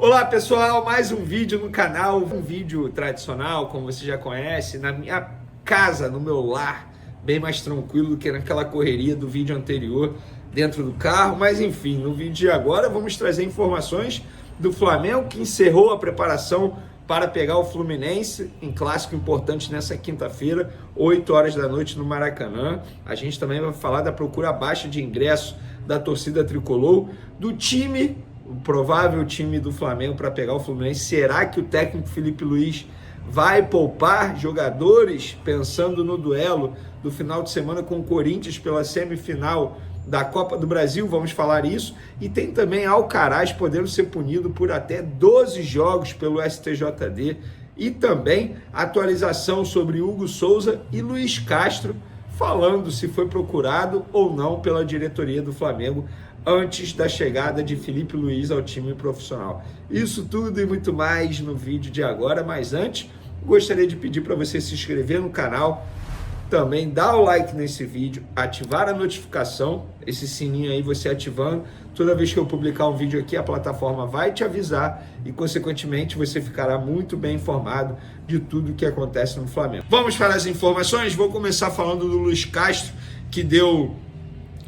Olá pessoal, mais um vídeo no canal, um vídeo tradicional, como você já conhece, na minha casa, no meu lar, bem mais tranquilo do que naquela correria do vídeo anterior, dentro do carro, mas enfim, no vídeo de agora vamos trazer informações do Flamengo, que encerrou a preparação para pegar o Fluminense em clássico importante nessa quinta-feira, 8 horas da noite no Maracanã. A gente também vai falar da procura baixa de ingresso da torcida tricolor, do time, o provável time do Flamengo para pegar o Fluminense. Será que o técnico Felipe Luiz vai poupar jogadores pensando no duelo do final de semana com o Corinthians pela semifinal da Copa do Brasil? Vamos falar isso. E tem também Alcaraz podendo ser punido por até 12 jogos pelo STJD. E também atualização sobre Hugo Souza e Luiz Castro, falando se foi procurado ou não pela diretoria do Flamengo antes da chegada de Felipe Luiz ao time profissional. Isso tudo e muito mais no vídeo de agora, mas antes, gostaria de pedir para você se inscrever no canal, também dar o like nesse vídeo, ativar a notificação, esse sininho aí você ativando, toda vez que eu publicar um vídeo aqui, a plataforma vai te avisar e, consequentemente, você ficará muito bem informado de tudo o que acontece no Flamengo. Vamos para as informações? Vou começar falando do Luiz Castro, que deu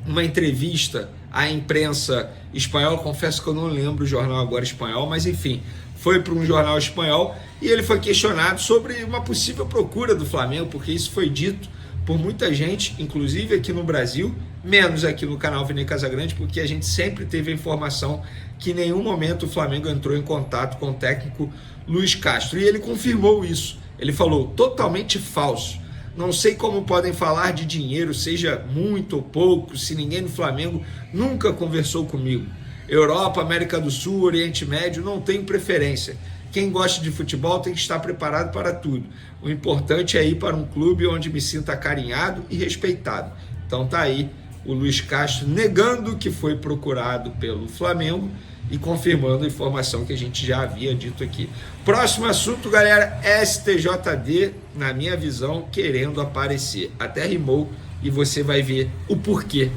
uma entrevista à imprensa espanhola. Confesso que eu não lembro o jornal agora espanhol, mas enfim, foi para um jornal espanhol e ele foi questionado sobre uma possível procura do Flamengo, porque isso foi dito por muita gente, inclusive aqui no Brasil, menos aqui no canal Vene Casagrande, porque a gente sempre teve a informação que em nenhum momento o Flamengo entrou em contato com o técnico Luiz Castro, e ele confirmou isso. Ele falou: totalmente falso. Não sei como podem falar de dinheiro, seja muito ou pouco, se ninguém no Flamengo nunca conversou comigo. Europa, América do Sul, Oriente Médio, não tenho preferência. Quem gosta de futebol tem que estar preparado para tudo. O importante é ir para um clube onde me sinta acarinhado e respeitado. Então tá aí o Luiz Castro negando que foi procurado pelo Flamengo e confirmando a informação que a gente já havia dito aqui. Próximo assunto, galera, STJD, na minha visão, querendo aparecer. Até rimou e você vai ver o porquê.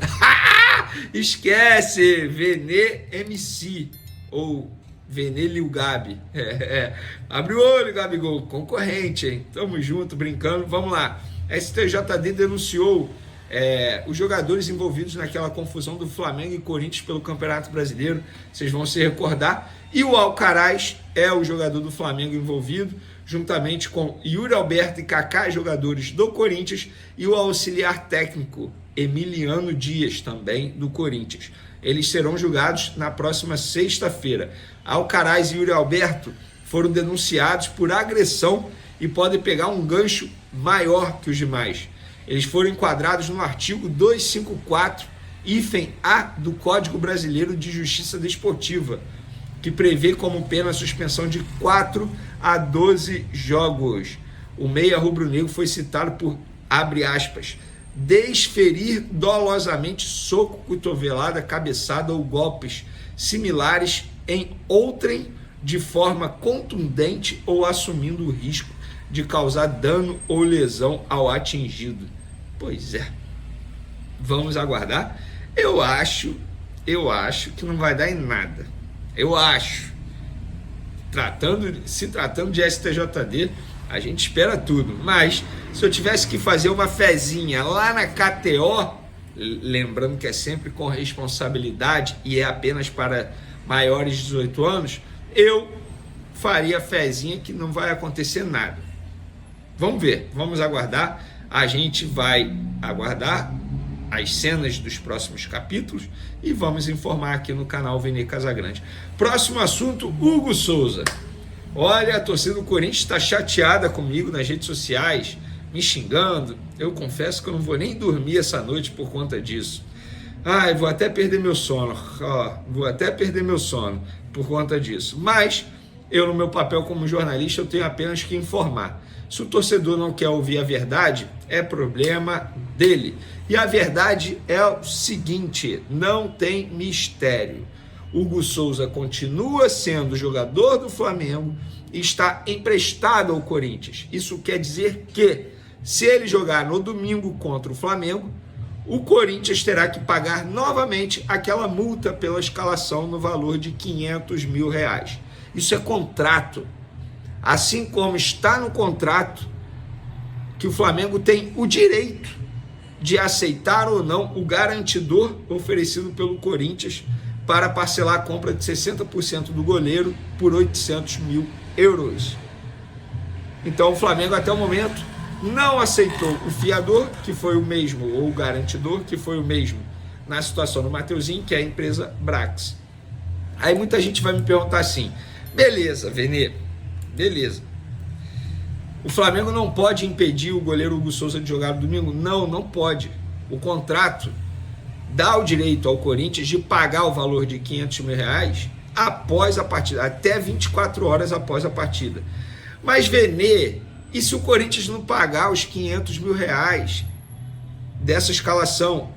Esquece, Vene MC, ou Vene Lil Gabi. Abre o olho, Gabigol, concorrente, hein? Tamo junto, brincando, vamos lá. STJD denunciou os jogadores envolvidos naquela confusão do Flamengo e Corinthians pelo Campeonato Brasileiro, vocês vão se recordar, e o Alcaraz é o jogador do Flamengo envolvido, juntamente com Yuri Alberto e Kaká, jogadores do Corinthians, e o auxiliar técnico Emiliano Dias, também do Corinthians. Eles serão julgados na próxima sexta-feira. Alcaraz e Yuri Alberto foram denunciados por agressão e podem pegar um gancho maior que os demais. Eles foram enquadrados no artigo 254, hífen A do Código Brasileiro de Justiça Desportiva, que prevê como pena a suspensão de 4 a 12 jogos. O meia rubro-negro foi citado por, abre aspas, desferir dolosamente soco, cotovelada, cabeçada ou golpes similares em outrem de forma contundente ou assumindo o risco de causar dano ou lesão ao atingido. Pois é, vamos aguardar. Eu acho que não vai dar em nada. Eu acho. Se tratando de STJD, a gente espera tudo. Mas se eu tivesse que fazer uma fezinha lá na KTO, lembrando que é sempre com responsabilidade e é apenas para maiores de 18 anos, eu faria fezinha que não vai acontecer nada. Vamos ver, vamos aguardar. A gente vai aguardar as cenas dos próximos capítulos e vamos informar aqui no canal Vene Casagrande. Próximo assunto, Hugo Souza. Olha, a torcida do Corinthians está chateada comigo nas redes sociais, me xingando. Eu confesso que eu não vou nem dormir essa noite por conta disso. Ai, vou até perder meu sono. Vou até perder meu sono por conta disso. Mas eu, no meu papel como jornalista, eu tenho apenas que informar. Se o torcedor não quer ouvir a verdade, é problema dele. E a verdade é o seguinte, não tem mistério. Hugo Souza continua sendo jogador do Flamengo e está emprestado ao Corinthians. Isso quer dizer que, se ele jogar no domingo contra o Flamengo, o Corinthians terá que pagar novamente aquela multa pela escalação no valor de R$500 mil. Isso é contrato. Assim como está no contrato que o Flamengo tem o direito de aceitar ou não o garantidor oferecido pelo Corinthians para parcelar a compra de 60% do goleiro por 800 mil euros. Então o Flamengo até o momento não aceitou o fiador, que foi o mesmo, ou o garantidor, que foi o mesmo na situação do Mateuzinho, que é a empresa Brax. Aí muita gente vai me perguntar assim, beleza, Vene, beleza. O Flamengo não pode impedir o goleiro Hugo Souza de jogar no domingo? Não, não pode. O contrato dá o direito ao Corinthians de pagar o valor de 500 mil reais após a partida, até 24 horas após a partida. Mas, Vene, e se o Corinthians não pagar os 500 mil reais dessa escalação?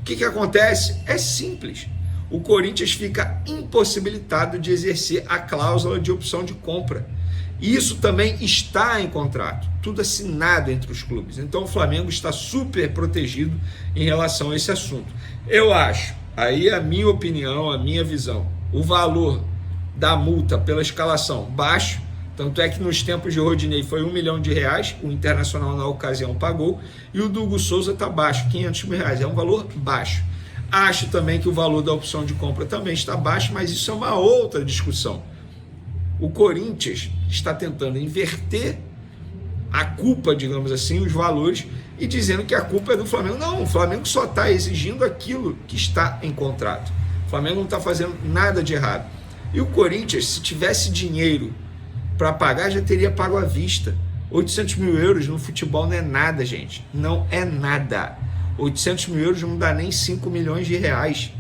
O que acontece? É simples. O Corinthians fica impossibilitado de exercer a cláusula de opção de compra. Isso também está em contrato, tudo assinado entre os clubes. Então o Flamengo está super protegido em relação a esse assunto. Eu acho, aí a minha opinião, a minha visão, o valor da multa pela escalação baixo, tanto é que nos tempos de Rodinei foi R$1 milhão, o Internacional na ocasião pagou, e o do Hugo Souza está baixo, R$500 mil, é um valor baixo. Acho também que o valor da opção de compra também está baixo, mas isso é uma outra discussão. O Corinthians está tentando inverter a culpa, digamos assim, os valores, e dizendo que a culpa é do Flamengo. Não, o Flamengo só está exigindo aquilo que está em contrato. O Flamengo não está fazendo nada de errado. E o Corinthians, se tivesse dinheiro para pagar, já teria pago à vista. 800 mil euros no futebol não é nada, gente. Não é nada. 800 mil euros não dá nem 5 milhões de reais.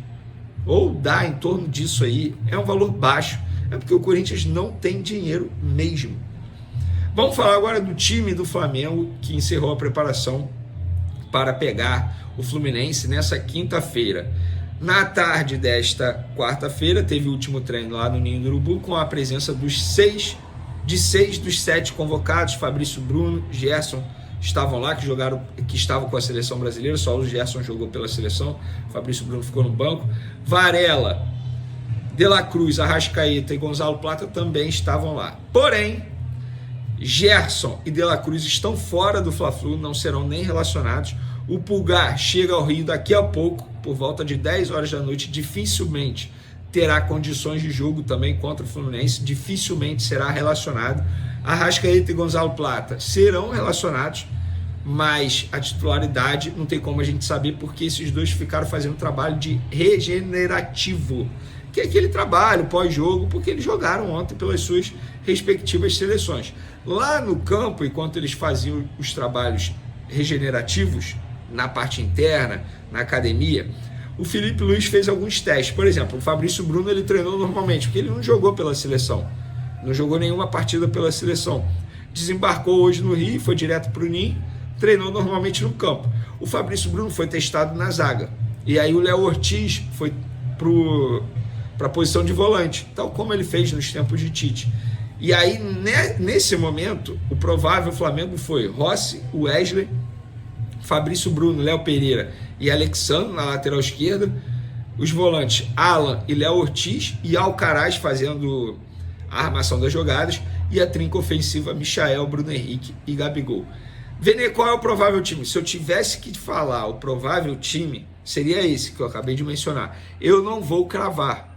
Ou dá em torno disso aí. É um valor baixo. É porque o Corinthians não tem dinheiro mesmo. Vamos falar agora do time do Flamengo, que encerrou a preparação para pegar o Fluminense nessa quinta-feira. Na tarde desta quarta-feira, teve o último treino lá no Ninho do Urubu, com a presença dos 6 dos 7 convocados. Fabrício, Bruno, Gerson estavam lá, que estavam com a seleção brasileira. Só o Gerson jogou pela seleção, Fabrício, Bruno ficou no banco. Varela, De La Cruz, Arrascaeta e Gonzalo Plata também estavam lá. Porém, Gerson e De La Cruz estão fora do Fla-Flu, não serão nem relacionados. O Pulgar chega ao Rio daqui a pouco, por volta de 10 horas da noite, dificilmente terá condições de jogo também contra o Fluminense, dificilmente será relacionado. Arrascaeta e Gonzalo Plata serão relacionados, mas a titularidade não tem como a gente saber, porque esses dois ficaram fazendo trabalho de regenerativo, que é aquele trabalho pós-jogo, porque eles jogaram ontem pelas suas respectivas seleções. Lá no campo, enquanto eles faziam os trabalhos regenerativos, na parte interna, na academia, o Felipe Luiz fez alguns testes. Por exemplo, o Fabrício Bruno ele treinou normalmente, porque ele não jogou pela seleção, não jogou nenhuma partida pela seleção. Desembarcou hoje no Rio, foi direto para o Ninho, treinou normalmente no campo. O Fabrício Bruno foi testado na zaga, e aí o Léo Ortiz foi para a posição de volante, tal como ele fez nos tempos de Tite. E aí, nesse momento, o provável Flamengo foi Rossi, Wesley, Fabrício Bruno, Léo Pereira e Alexandre na lateral esquerda, os volantes Alan e Léo Ortiz, e Alcaraz fazendo a armação das jogadas, e a trinca ofensiva Michael, Bruno Henrique e Gabigol. Vene, qual é o provável time? Se eu tivesse que falar o provável time, seria esse que eu acabei de mencionar. Eu não vou cravar.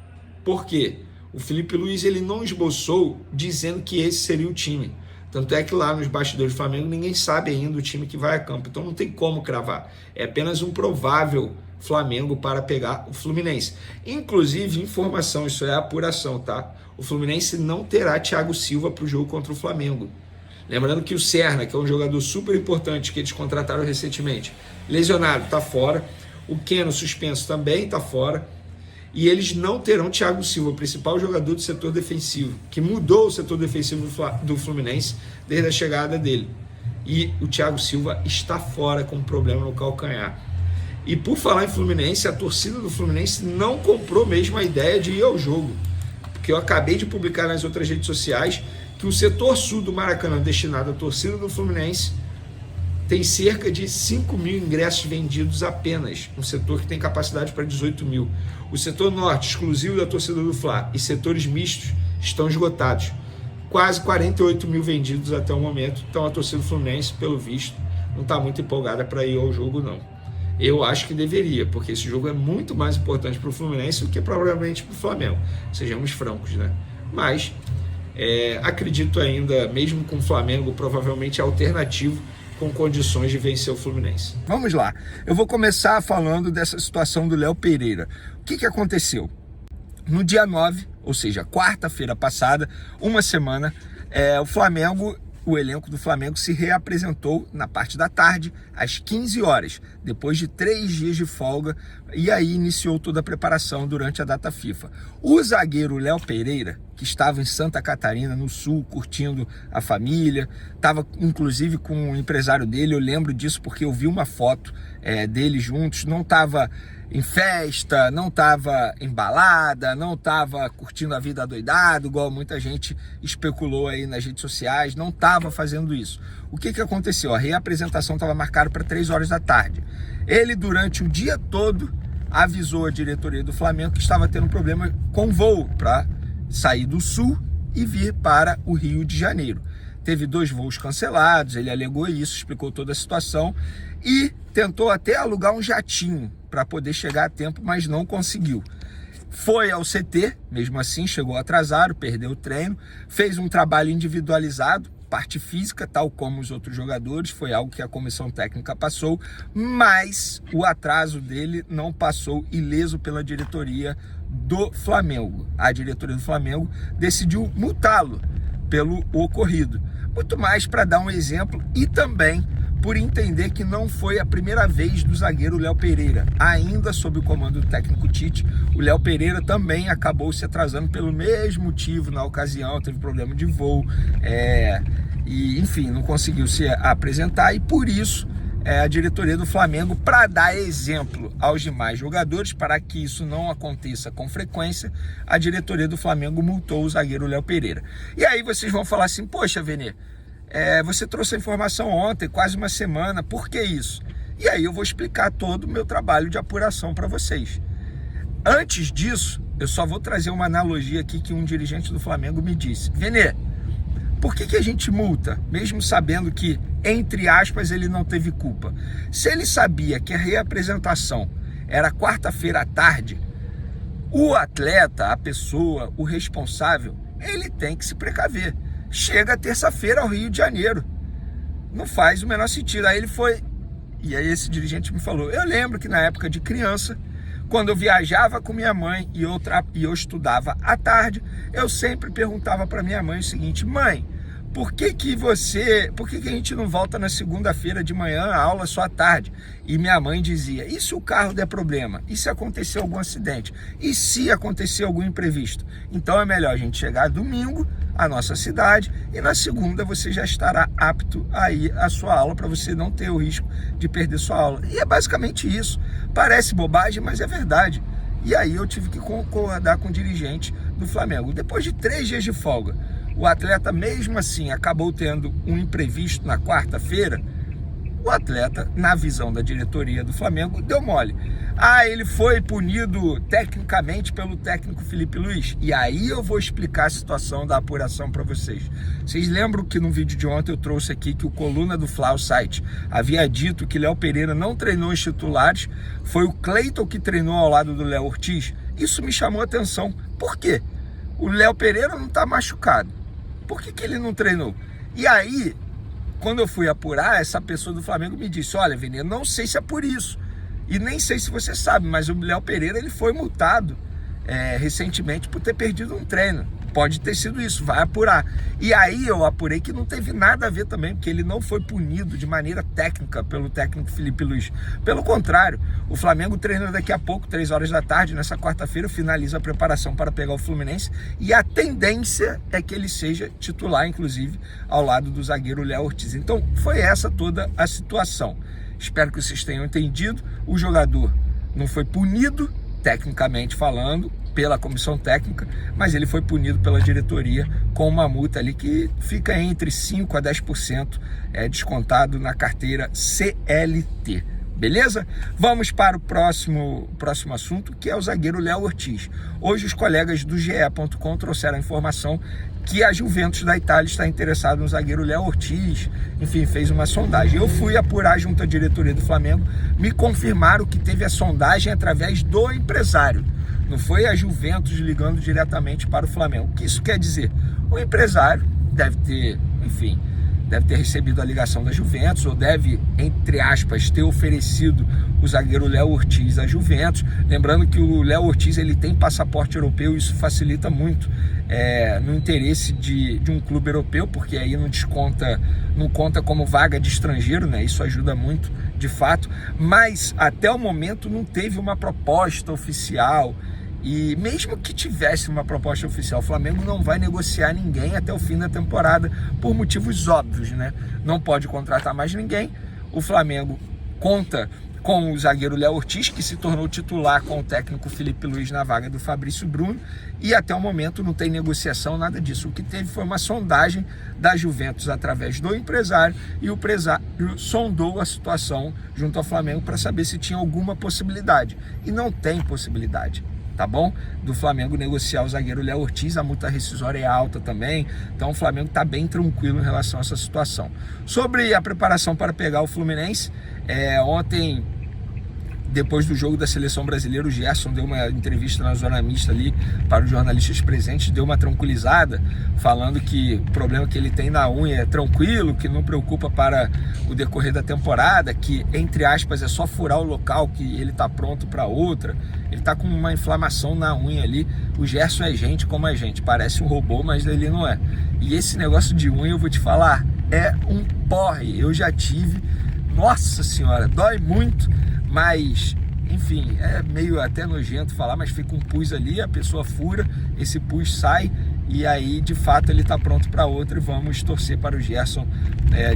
Por quê? O Felipe Luiz ele não esboçou dizendo que esse seria o time. Tanto é que lá nos bastidores do Flamengo ninguém sabe ainda o time que vai a campo. Então não tem como cravar. É apenas um provável Flamengo para pegar o Fluminense. Inclusive, informação, isso é apuração, tá? O Fluminense não terá Thiago Silva para o jogo contra o Flamengo. Lembrando que o Serna, que é um jogador super importante que eles contrataram recentemente, lesionado, está fora. O Keno, suspenso, também está fora. E eles não terão Thiago Silva, o principal jogador do setor defensivo, que mudou o setor defensivo do Fluminense desde a chegada dele. E o Thiago Silva está fora com um problema no calcanhar. E por falar em Fluminense, a torcida do Fluminense não comprou mesmo a ideia de ir ao jogo. Porque eu acabei de publicar nas outras redes sociais que o setor sul do Maracanã, destinado à torcida do Fluminense, tem cerca de 5 mil ingressos vendidos apenas, um setor que tem capacidade para 18 mil. O setor norte, exclusivo da torcida do Fla, e setores mistos, estão esgotados. Quase 48 mil vendidos até o momento. Então a torcida do Fluminense, pelo visto, não está muito empolgada para ir ao jogo, não. Eu acho que deveria, porque esse jogo é muito mais importante para o Fluminense do que provavelmente para o Flamengo. Sejamos francos, né? Mas acredito ainda, mesmo com o Flamengo, provavelmente alternativo, com condições de vencer o Fluminense. Vamos lá. Eu vou começar falando dessa situação do Léo Pereira. O que aconteceu? No dia 9, ou seja, quarta-feira passada, uma semana, o elenco do Flamengo se reapresentou na parte da tarde, às 15 horas, depois de 3 dias de folga, e aí iniciou toda a preparação durante a data FIFA. O zagueiro Léo Pereira, que estava em Santa Catarina, no sul, curtindo a família, estava inclusive com o empresário dele, eu lembro disso porque eu vi uma foto deles juntos, não estava em festa, não estava em balada, não estava curtindo a vida adoidado, igual muita gente especulou aí nas redes sociais, não estava fazendo isso. O que aconteceu? A reapresentação estava marcada para 3 horas da tarde. Ele, durante o dia todo, avisou a diretoria do Flamengo que estava tendo um problema com voo para sair do sul e vir para o Rio de Janeiro. Teve 2 voos cancelados, ele alegou isso, explicou toda a situação e tentou até alugar um jatinho para poder chegar a tempo, mas não conseguiu. Foi ao CT, mesmo assim, chegou atrasado, perdeu o treino, fez um trabalho individualizado, parte física, tal como os outros jogadores, foi algo que a comissão técnica passou, mas o atraso dele não passou ileso pela diretoria do Flamengo. A diretoria do Flamengo decidiu multá-lo pelo ocorrido. Muito mais para dar um exemplo e também por entender que não foi a primeira vez do zagueiro Léo Pereira. Ainda sob o comando do técnico Tite, o Léo Pereira também acabou se atrasando pelo mesmo motivo na ocasião, teve problema de voo, e enfim, não conseguiu se apresentar e por isso a diretoria do Flamengo, para dar exemplo aos demais jogadores, para que isso não aconteça com frequência, a diretoria do Flamengo multou o zagueiro Léo Pereira. E aí vocês vão falar assim, poxa, Venê, você trouxe a informação ontem, quase uma semana, por que isso? E aí eu vou explicar todo o meu trabalho de apuração para vocês. Antes disso, eu só vou trazer uma analogia aqui que um dirigente do Flamengo me disse. Venê, por que a gente multa, mesmo sabendo que, entre aspas, ele não teve culpa? Se ele sabia que a reapresentação era quarta-feira à tarde, o atleta, a pessoa, o responsável, ele tem que se precaver. Chega terça-feira ao Rio de Janeiro. Não faz o menor sentido. Aí ele foi... E aí esse dirigente me falou, eu lembro que na época de criança, quando eu viajava com minha mãe e eu estudava à tarde, eu sempre perguntava para minha mãe o seguinte, mãe, por que a gente não volta na segunda-feira de manhã, a aula só à tarde? E minha mãe dizia, e se o carro der problema? E se acontecer algum acidente? E se acontecer algum imprevisto? Então é melhor a gente chegar domingo à nossa cidade e na segunda você já estará apto a ir à sua aula para você não ter o risco de perder sua aula. E é basicamente isso. Parece bobagem, mas é verdade. E aí eu tive que concordar com o dirigente do Flamengo. Depois de 3 dias de folga, o atleta mesmo assim acabou tendo um imprevisto na quarta-feira, o atleta, na visão da diretoria do Flamengo, deu mole. Ele foi punido tecnicamente pelo técnico Felipe Luiz. E aí eu vou explicar a situação da apuração para vocês. Vocês lembram que no vídeo de ontem eu trouxe aqui que o Coluna do Fla, o site, havia dito que Léo Pereira não treinou os titulares, foi o Cleiton que treinou ao lado do Léo Ortiz? Isso me chamou a atenção. Por quê? O Léo Pereira não está machucado. Por que ele não treinou? E aí, quando eu fui apurar, essa pessoa do Flamengo me disse, olha, Vini, eu não sei se é por isso. E nem sei se você sabe, mas o Léo Pereira ele foi multado recentemente por ter perdido um treino. Pode ter sido isso, vai apurar. E aí eu apurei que não teve nada a ver também, porque ele não foi punido de maneira técnica pelo técnico Felipe Luiz. Pelo contrário, o Flamengo treina daqui a pouco, 3 horas da tarde, nessa quarta-feira, finaliza a preparação para pegar o Fluminense e a tendência é que ele seja titular, inclusive, ao lado do zagueiro Léo Ortiz. Então, foi essa toda a situação. Espero que vocês tenham entendido. O jogador não foi punido, tecnicamente falando, pela comissão técnica, mas ele foi punido pela diretoria com uma multa ali que fica entre 5% a 10% descontado na carteira CLT. Beleza? Vamos para o próximo assunto, que é o zagueiro Léo Ortiz. Hoje os colegas do GE.com trouxeram a informação que a Juventus da Itália está interessada no zagueiro Léo Ortiz. Enfim, fez uma sondagem. Eu fui apurar junto à diretoria do Flamengo, me confirmaram que teve a sondagem através do empresário. Não foi a Juventus ligando diretamente para o Flamengo. O que isso quer dizer? O empresário deve ter, enfim, deve ter recebido a ligação da Juventus, ou deve, entre aspas, ter oferecido o zagueiro Léo Ortiz à Juventus. Lembrando que o Léo Ortiz ele tem passaporte europeu, e isso facilita muito no interesse de um clube europeu, porque aí não conta como vaga de estrangeiro, né? Isso ajuda muito, de fato. Mas até o momento não teve uma proposta oficial. E mesmo que tivesse uma proposta oficial, o Flamengo não vai negociar ninguém até o fim da temporada, por motivos óbvios, né? Não pode contratar mais ninguém. O Flamengo conta com o zagueiro Léo Ortiz, que se tornou titular com o técnico Felipe Luiz na vaga do Fabrício Bruno, e até o momento não tem negociação, nada disso. O que teve foi uma sondagem da Juventus através do empresário, e o empresário sondou a situação junto ao Flamengo para saber se tinha alguma possibilidade. E não tem possibilidade, tá bom? Do Flamengo negociar o zagueiro Léo Ortiz. A multa rescisória é alta também, então o Flamengo está bem tranquilo em relação a essa situação. Sobre a preparação para pegar o Fluminense, ontem, depois do jogo da Seleção Brasileira, o Gerson deu uma entrevista na Zona Mista ali para os jornalistas presentes, deu uma tranquilizada, falando que o problema que ele tem na unha é tranquilo, que não preocupa para o decorrer da temporada, que, entre aspas, é só furar o local que ele está pronto para outra. Ele está com uma inflamação na unha ali. O Gerson é gente como a gente, parece um robô, mas ele não é. E esse negócio de unha, eu vou te falar, é um porre. Eu já tive, nossa senhora, dói muito. Mas, enfim, é meio até nojento falar, mas fica um pus ali, a pessoa fura, esse pus sai, e aí, de fato, ele está pronto para outra, e vamos torcer para o Gerson,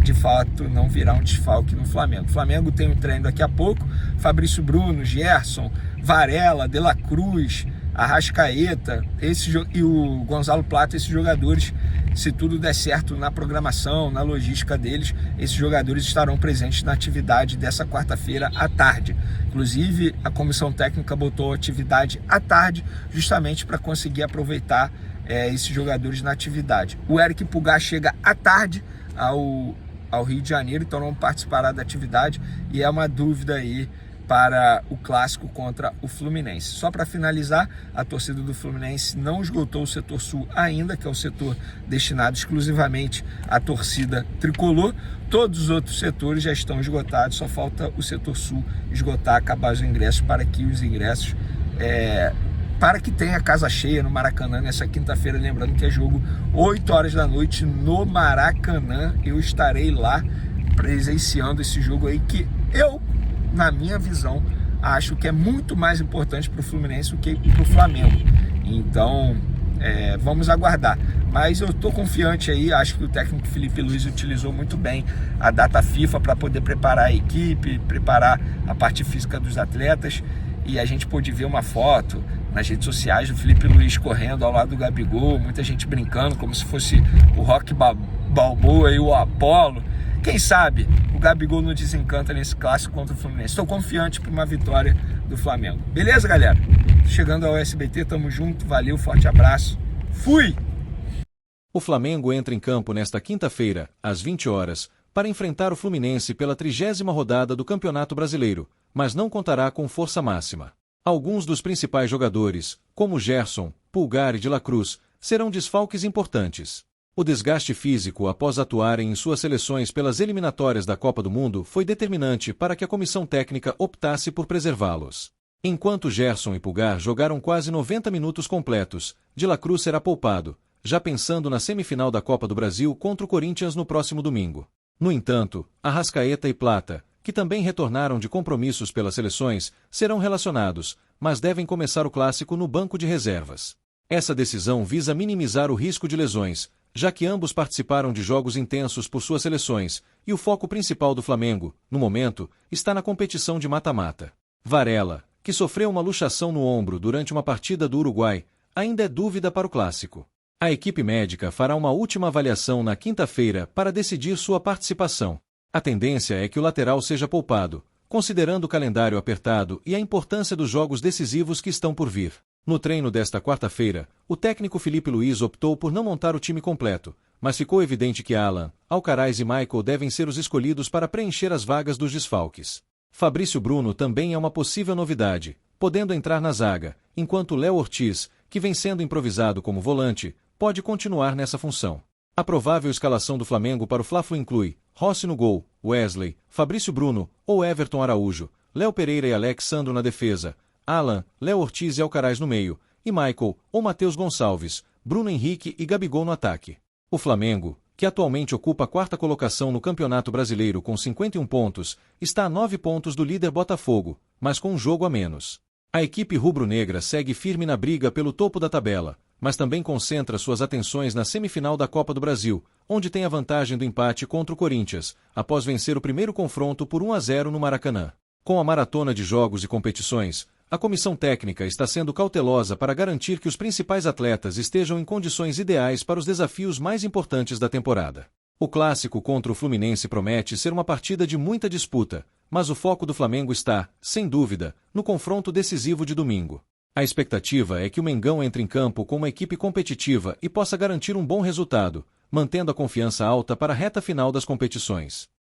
de fato, não virar um desfalque no Flamengo. O Flamengo tem um treino daqui a pouco, Fabrício Bruno, Gerson, Varela, De La Cruz, Arrascaeta, e o Gonzalo Plata, esses jogadores, se tudo der certo na programação, na logística deles, esses jogadores estarão presentes na atividade dessa quarta-feira à tarde. Inclusive, a comissão técnica botou a atividade à tarde justamente para conseguir aproveitar esses jogadores na atividade. O Eric Pulgar chega à tarde ao Rio de Janeiro, então não participará da atividade, e é uma dúvida aí para o clássico contra o Fluminense. Só para finalizar, a torcida do Fluminense não esgotou o setor sul ainda, que é o setor destinado exclusivamente à torcida tricolor. Todos os outros setores já estão esgotados, só falta o setor sul esgotar, acabar os ingressos, para que os ingressos, para que tenha casa cheia no Maracanã nessa quinta-feira. Lembrando que é jogo 8 horas da noite no Maracanã. Eu estarei lá presenciando esse jogo aí, que eu, na minha visão, acho que é muito mais importante para o Fluminense do que para o Flamengo. Então, vamos aguardar. Mas eu estou confiante aí, acho que o técnico Felipe Luiz utilizou muito bem a data FIFA para poder preparar a equipe, preparar a parte física dos atletas. E a gente pôde ver uma foto nas redes sociais do Felipe Luiz correndo ao lado do Gabigol, muita gente brincando como se fosse o Rock Balboa e o Apollo. Quem sabe o Gabigol não desencanta nesse clássico contra o Fluminense. Estou confiante para uma vitória do Flamengo. Beleza, galera? Chegando ao SBT, tamo junto. Valeu, forte abraço. Fui! O Flamengo entra em campo nesta quinta-feira, às 20 horas, para enfrentar o Fluminense pela 30ª rodada do Campeonato Brasileiro, mas não contará com força máxima. Alguns dos principais jogadores, como Gerson, Pulgar e De La Cruz, serão desfalques importantes. O desgaste físico após atuarem em suas seleções pelas eliminatórias da Copa do Mundo foi determinante para que a comissão técnica optasse por preservá-los. Enquanto Gerson e Pulgar jogaram quase 90 minutos completos, De La Cruz será poupado, já pensando na semifinal da Copa do Brasil contra o Corinthians no próximo domingo. No entanto, Arrascaeta e Plata, que também retornaram de compromissos pelas seleções, serão relacionados, mas devem começar o clássico no banco de reservas. Essa decisão visa minimizar o risco de lesões, já que ambos participaram de jogos intensos por suas seleções, e o foco principal do Flamengo, no momento, está na competição de mata-mata. Varela, que sofreu uma luxação no ombro durante uma partida do Uruguai, ainda é dúvida para o clássico. A equipe médica fará uma última avaliação na quinta-feira para decidir sua participação. A tendência é que o lateral seja poupado, considerando o calendário apertado e a importância dos jogos decisivos que estão por vir. No treino desta quarta-feira, o técnico Felipe Luiz optou por não montar o time completo, mas ficou evidente que Alan, Alcaraz e Michael devem ser os escolhidos para preencher as vagas dos desfalques. Fabrício Bruno também é uma possível novidade, podendo entrar na zaga, enquanto Léo Ortiz, que vem sendo improvisado como volante, pode continuar nessa função. A provável escalação do Flamengo para o Fla-Flu inclui Rossi no gol, Wesley, Fabrício Bruno ou Everton Araújo, Léo Pereira e Alex Sandro na defesa, Alan, Léo Ortiz e Alcaraz no meio, e Michael ou Matheus Gonçalves, Bruno Henrique e Gabigol no ataque. O Flamengo, que atualmente ocupa a quarta colocação no Campeonato Brasileiro com 51 pontos, está a 9 pontos do líder Botafogo, mas com um jogo a menos. A equipe rubro-negra segue firme na briga pelo topo da tabela, mas também concentra suas atenções na semifinal da Copa do Brasil, onde tem a vantagem do empate contra o Corinthians, após vencer o primeiro confronto por 1-0 no Maracanã. Com a maratona de jogos e competições, a comissão técnica está sendo cautelosa para garantir que os principais atletas estejam em condições ideais para os desafios mais importantes da temporada. O clássico contra o Fluminense promete ser uma partida de muita disputa, mas o foco do Flamengo está, sem dúvida, no confronto decisivo de domingo. A expectativa é que o Mengão entre em campo com uma equipe competitiva e possa garantir um bom resultado, mantendo a confiança alta para a reta final das competições.